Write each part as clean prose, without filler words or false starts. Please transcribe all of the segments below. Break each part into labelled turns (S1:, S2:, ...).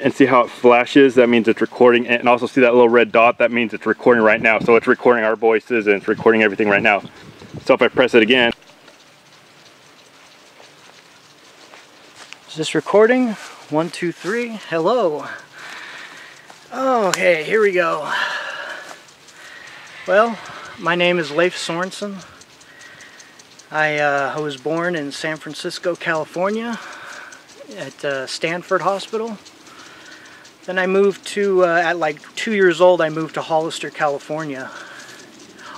S1: and see how it flashes. That means it's recording, and also see that little red dot, that means it's recording right now. So it's recording our voices and it's recording everything right now. So if I press it again.
S2: Is this recording? 1, 2, 3. Hello. Okay, here we go. Well, my name is Leif Sorensen. I was born in San Francisco, California, at Stanford Hospital. Then I moved to, at like 2 years old, I moved to Hollister, California.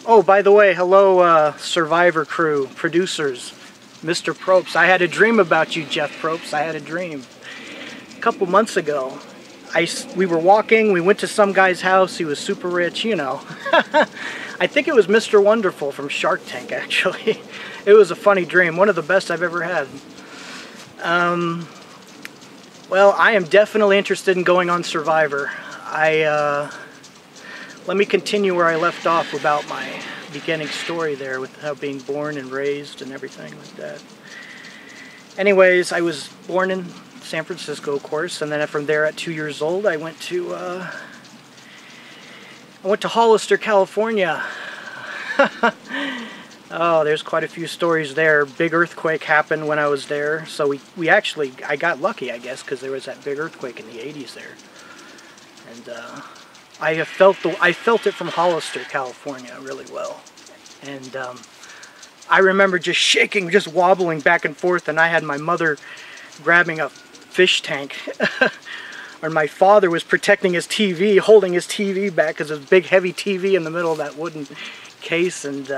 S2: Oh, by the way, hello Survivor crew, producers, Mr. Probst. I had a dream about you, Jeff Probst. I had a dream. A couple months ago, we were walking, we went to some guy's house, he was super rich, you know. I think it was Mr. Wonderful from Shark Tank, actually. It was a funny dream, one of the best I've ever had. Well, I am definitely interested in going on Survivor. Let me continue where I left off about my beginning story there, with how being born and raised and everything like that. Anyways, I was born in San Francisco, of course, and then from there at 2 years old, I went to Hollister, California. Oh, there's quite a few stories there. Big earthquake happened when I was there, so I got lucky, I guess, because there was that big earthquake in the 80s there. And I felt it from Hollister, California, really well. And I remember just shaking, just wobbling back and forth, and I had my mother grabbing a fish tank. Or my father was protecting his TV, holding his TV back, because there's a big heavy TV in the middle of that wooden case. And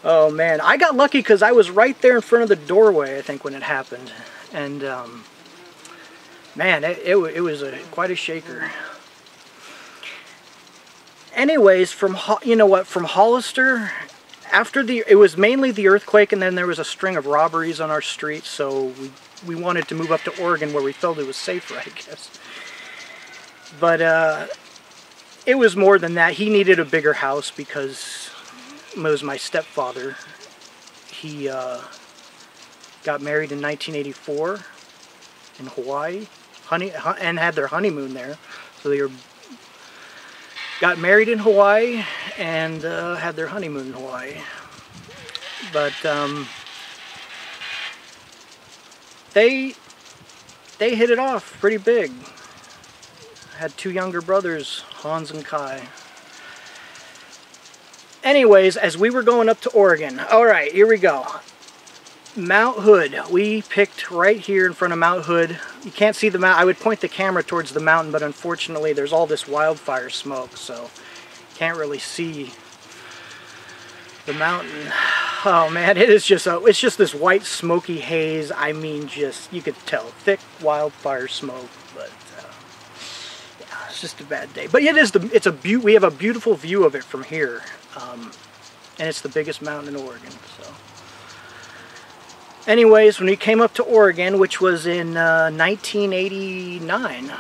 S2: oh man, I got lucky because I was right there in front of the doorway, I think, when it happened. And man, it was quite a shaker. Anyways, from Hollister, it was mainly the earthquake, and then there was a string of robberies on our street, so we wanted to move up to Oregon where we felt it was safer, I guess. But it was more than that. He needed a bigger house because it was my stepfather. He got married in 1984 in Hawaii, and had their honeymoon there. So they got married in Hawaii and had their honeymoon in Hawaii. But they hit it off pretty big. Had 2 younger brothers, Hans and Kai. Anyways, as we were going up to Oregon, alright, here we go. Mount Hood. We picked right here in front of Mount Hood. You can't see the mountain. I would point the camera towards the mountain, but unfortunately there's all this wildfire smoke, so can't really see the mountain. Oh man, it's just this white smoky haze. I mean, just, you could tell, thick wildfire smoke. But yeah, it's just a bad day. But we have a beautiful view of it from here, and it's the biggest mountain in Oregon. So, anyways, when we came up to Oregon, which was in 1989,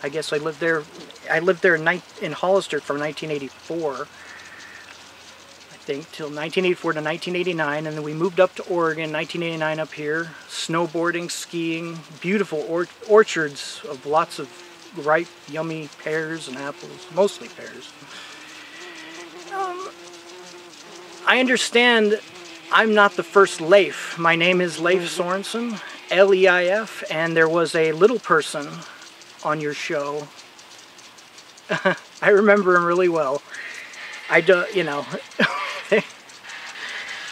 S2: I guess I lived there. I lived there in Hollister from 1984. Till 1984 to 1989, and then we moved up to Oregon, 1989 up here, snowboarding, skiing, beautiful orchards of lots of ripe, yummy pears and apples, mostly pears. I understand I'm not the first Leif. My name is Leif Sorensen, L-E-I-F, and there was a little person on your show. I remember him really well. You know,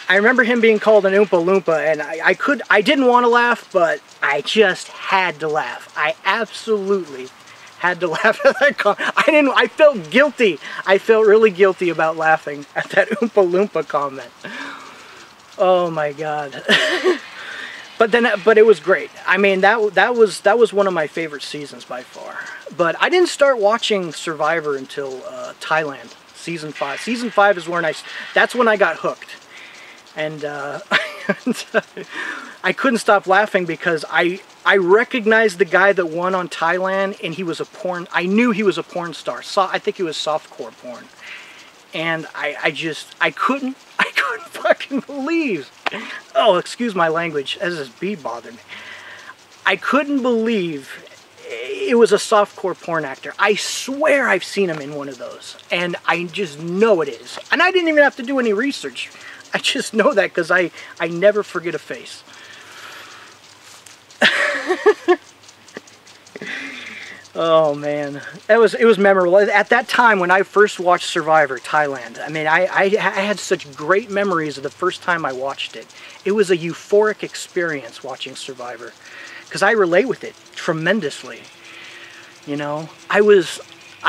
S2: I remember him being called an Oompa Loompa, and I didn't want to laugh, but I just had to laugh. I absolutely had to laugh at that comment. I felt guilty. I felt really guilty about laughing at that Oompa Loompa comment. Oh my God. But it was great. I mean, that was one of my favorite seasons by far. But I didn't start watching Survivor until Thailand. Season 5. Season 5 is that's when I got hooked. And I couldn't stop laughing because I recognized the guy that won on Thailand, and he was I knew he was a porn star. I think he was softcore porn. And I couldn't fucking believe. Oh, excuse my language, as this bee bothered me. I couldn't believe it was a softcore porn actor. I swear I've seen him in one of those. And I just know it is. And I didn't even have to do any research. I just know that because I never forget a face. Oh man, it was memorable. At that time when I first watched Survivor Thailand, I mean, I had such great memories of the first time I watched it. It was a euphoric experience watching Survivor, because I relate with it tremendously. You know, I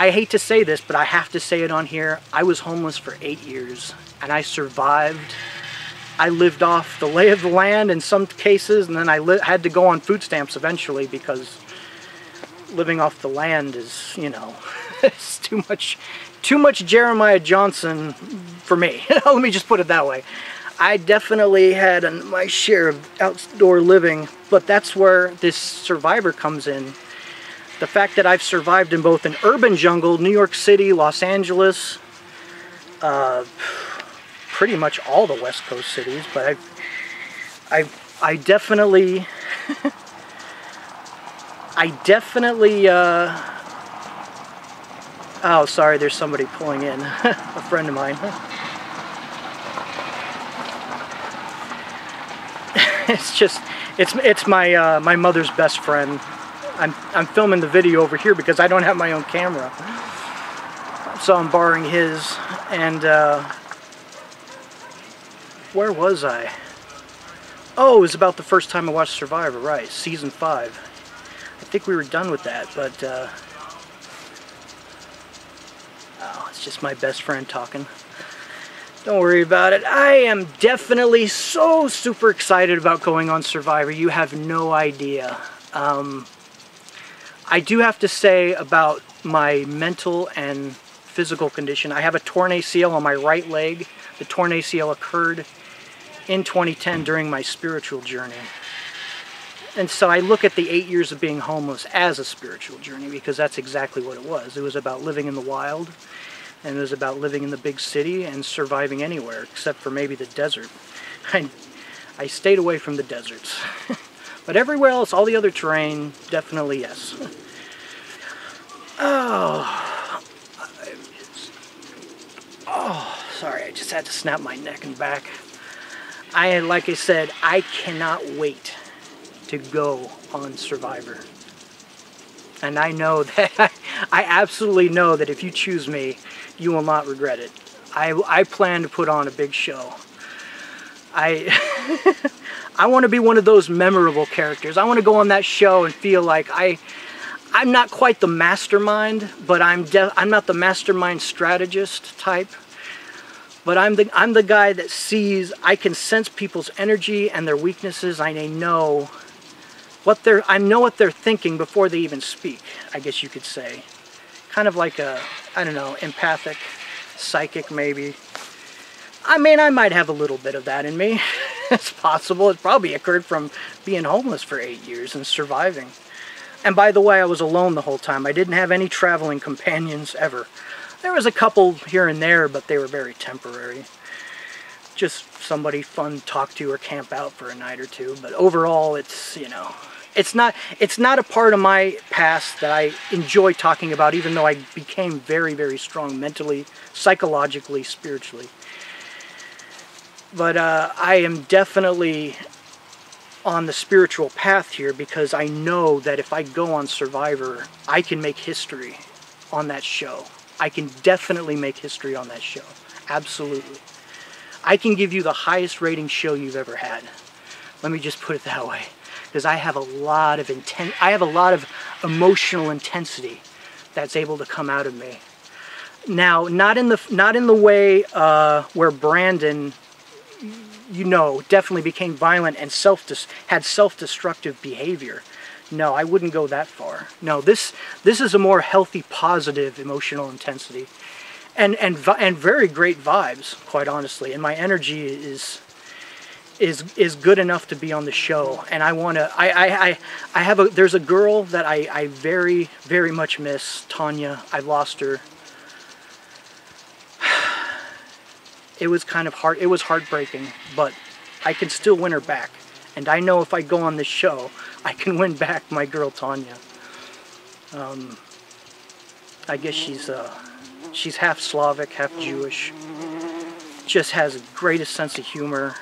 S2: hate to say this, but I have to say it on here, I was homeless for 8 years, and I survived. I lived off the lay of the land in some cases, and then I had to go on food stamps eventually, because living off the land is, you know, it's too much Jeremiah Johnson for me. Let me just put it that way. I definitely had my share of outdoor living, but that's where this Survivor comes in. The fact that I've survived in both an urban jungle, New York City, Los Angeles, pretty much all the West Coast cities, but I definitely oh, sorry, there's somebody pulling in, a friend of mine. It's my my mother's best friend. I'm filming the video over here because I don't have my own camera, so I'm borrowing his. And where was I? Oh, it was about the first time I watched Survivor, right? Season 5. I think we were done with that, but oh, it's just my best friend talking. Don't worry about it. I am definitely so super excited about going on Survivor. You have no idea. I do have to say about my mental and physical condition. I have a torn ACL on my right leg. The torn ACL occurred in 2010 during my spiritual journey. And so I look at the 8 years of being homeless as a spiritual journey, because that's exactly what it was. It was about living in the wild, and it was about living in the big city and surviving anywhere, except for maybe the desert. I stayed away from the deserts. But everywhere else, all the other terrain, definitely yes. Oh, sorry, I just had to snap my neck and back. Like I said, I cannot wait to go on Survivor. And I know that, I absolutely know that if you choose me, you will not regret it. I plan to put on a big show. I want to be one of those memorable characters. I want to go on that show and feel like I'm not quite the mastermind, but I'm not the mastermind strategist type. But I'm the guy that sees, I can sense people's energy and their weaknesses. I know what they're thinking before they even speak, I guess you could say. Kind of like a, I don't know, empathic, psychic maybe. I mean, I might have a little bit of that in me. It's possible. It probably occurred from being homeless for 8 years and surviving. And by the way, I was alone the whole time. I didn't have any traveling companions ever. There was a couple here and there, but they were very temporary. Just somebody fun to talk to or camp out for a night or two. But overall, it's, you know, it's not a part of my past that I enjoy talking about, even though I became very, very strong mentally, psychologically, spiritually. But I am definitely on the spiritual path here, because I know that if I go on Survivor, I can make history on that show. I can definitely make history on that show. Absolutely. I can give you the highest rating show you've ever had. Let me just put it that way. Because I have a lot of emotional intensity that's able to come out of me. Now, not in the way where Brandon, you know, definitely became violent and had self-destructive behavior. No, I wouldn't go that far. No, this is a more healthy, positive emotional intensity, and very great vibes, quite honestly. And my energy is good enough to be on the show. And I want to. There's a girl that I very, very much miss, Tanya. I lost her. It was kind of hard. It was heartbreaking, but I can still win her back. And I know if I go on this show, I can win back my girl Tanya. I guess she's half Slavic, half Jewish. Just has the greatest sense of humor.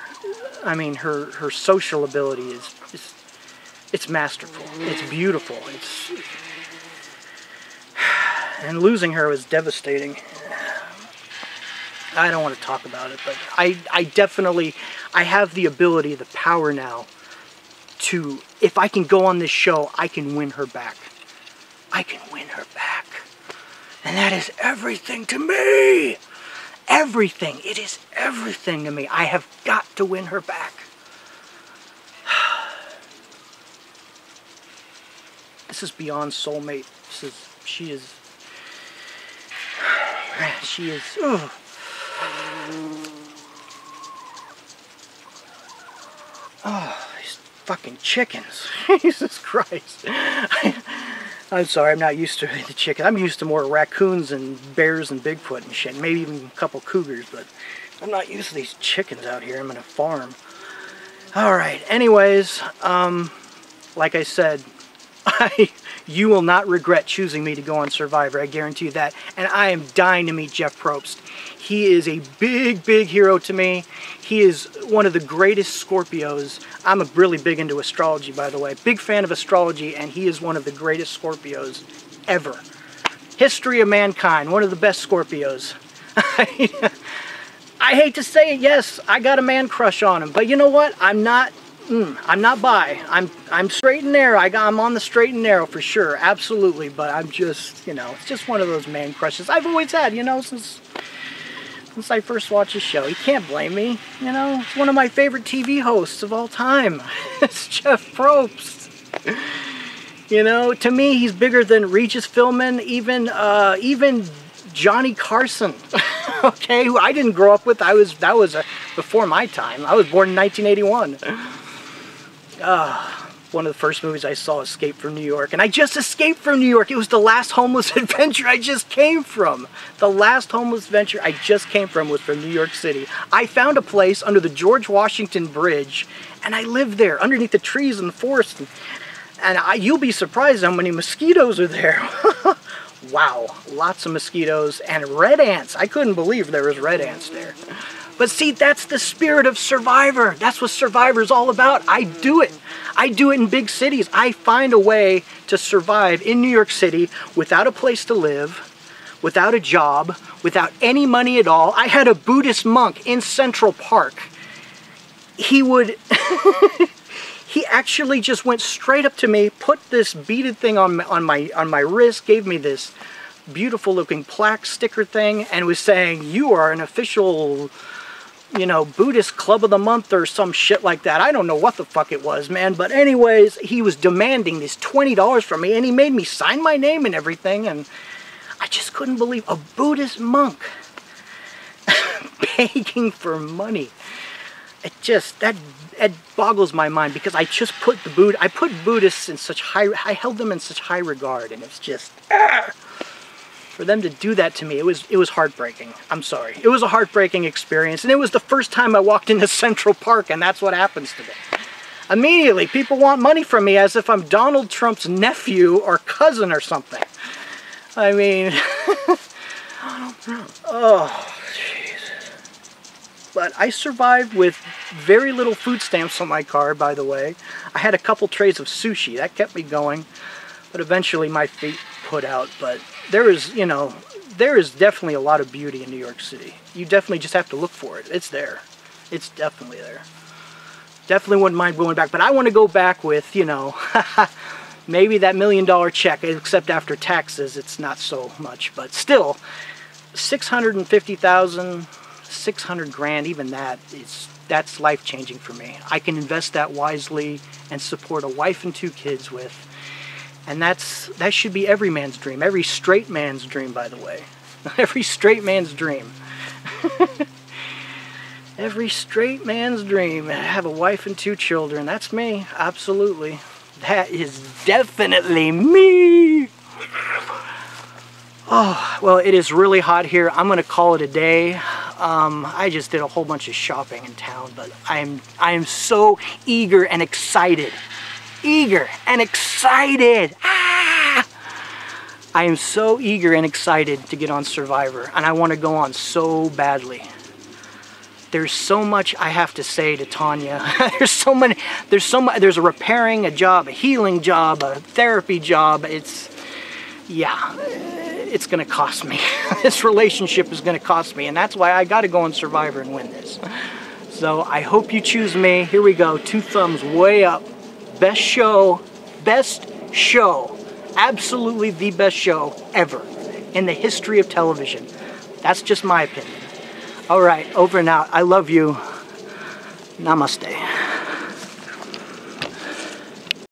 S2: I mean, her social ability is it's masterful. It's beautiful. And losing her was devastating. I don't want to talk about it, but I definitely have the ability, the power now to, if I can go on this show, I can win her back. I can win her back. And that is everything to me. Everything. It is everything to me. I have got to win her back. This is beyond soulmate. She is. Ugh. Oh, these fucking chickens. Jesus Christ. I'm sorry, I'm not used to the chicken. I'm used to more raccoons and bears and Bigfoot and shit. Maybe even a couple cougars, but I'm not used to these chickens out here. I'm in a farm. Alright, anyways, like I said, you will not regret choosing me to go on Survivor, I guarantee you that. And I am dying to meet Jeff Probst. He is a big, big hero to me. He is one of the greatest Scorpios. I'm really big into astrology, by the way. Big fan of astrology, and he is one of the greatest Scorpios ever. History of mankind, one of the best Scorpios. I hate to say it, yes, I got a man crush on him, but you know what? I'm not bi. I'm straight and narrow. I'm on the straight and narrow for sure, absolutely. But I'm just, it's just one of those man crushes I've always had, since I first watched the show. You can't blame me, It's one of my favorite TV hosts of all time. It's Jeff Probst. To me, he's bigger than Regis Philbin, even Johnny Carson. Okay, who I didn't grow up with. That was before my time. I was born in 1981. One of the first movies I saw, Escape from New York. And I just escaped from New York. It was the last homeless adventure I just came from. The last homeless adventure I just came from was from New York City. I found a place under the George Washington Bridge, and I lived there underneath the trees in the forest. And you'll be surprised how many mosquitoes are there. Wow, lots of mosquitoes and red ants. I couldn't believe there was red ants there. But see, that's the spirit of Survivor. That's what Survivor's all about. I do it. I do it in big cities. I find a way to survive in New York City without a place to live, without a job, without any money at all. I had a Buddhist monk in Central Park. He would... He actually just went straight up to me, put this beaded thing on my wrist, gave me this beautiful looking plaque sticker thing, and was saying, "You are an official, Buddhist Club of the Month," or some shit like that. I don't know what the fuck it was, man. But anyways, he was demanding this $20 from me, and he made me sign my name and everything, and I just couldn't believe a Buddhist monk begging for money. It boggles my mind, because I just put Buddhists in such I held them in such high regard, and it's just, for them to do that to me, it was heartbreaking. I'm sorry. It was a heartbreaking experience, and it was the first time I walked into Central Park, and that's what happens to me. Immediately, people want money from me as if I'm Donald Trump's nephew or cousin or something. I mean, oh, Jesus. But I survived with very little food stamps on my car, by the way. I had a couple trays of sushi. That kept me going. But eventually my feet put out. But there is definitely a lot of beauty in New York City. You definitely just have to look for it. It's there. It's definitely there. Definitely wouldn't mind going back. But I want to go back with, maybe that $1 million check. Except after taxes, it's not so much. But still, $650,000... 600 grand, even that's life-changing for me. I can invest that wisely and support a wife and 2 kids with, and that should be every man's dream, every straight man's dream, by the way. Every straight man's dream. Every straight man's dream. Have a wife and 2 children. That's me, absolutely. That is definitely me. Oh, well, it is really hot here. I'm going to call it a day. I just did a whole bunch of shopping in town, but I am so eager and excited. Eager and excited. Ah! I am so eager and excited to get on Survivor, and I want to go on so badly. There's so much I have to say to Tanya. There's a repairing a job, a healing job, a therapy job. Yeah, it's gonna cost me. This relationship is gonna cost me, and that's why I gotta go on Survivor and win this. So I hope you choose me. Here we go, 2 thumbs way up. Best show, absolutely the best show ever in the history of television. That's just my opinion. All right, over and out. I love you. Namaste.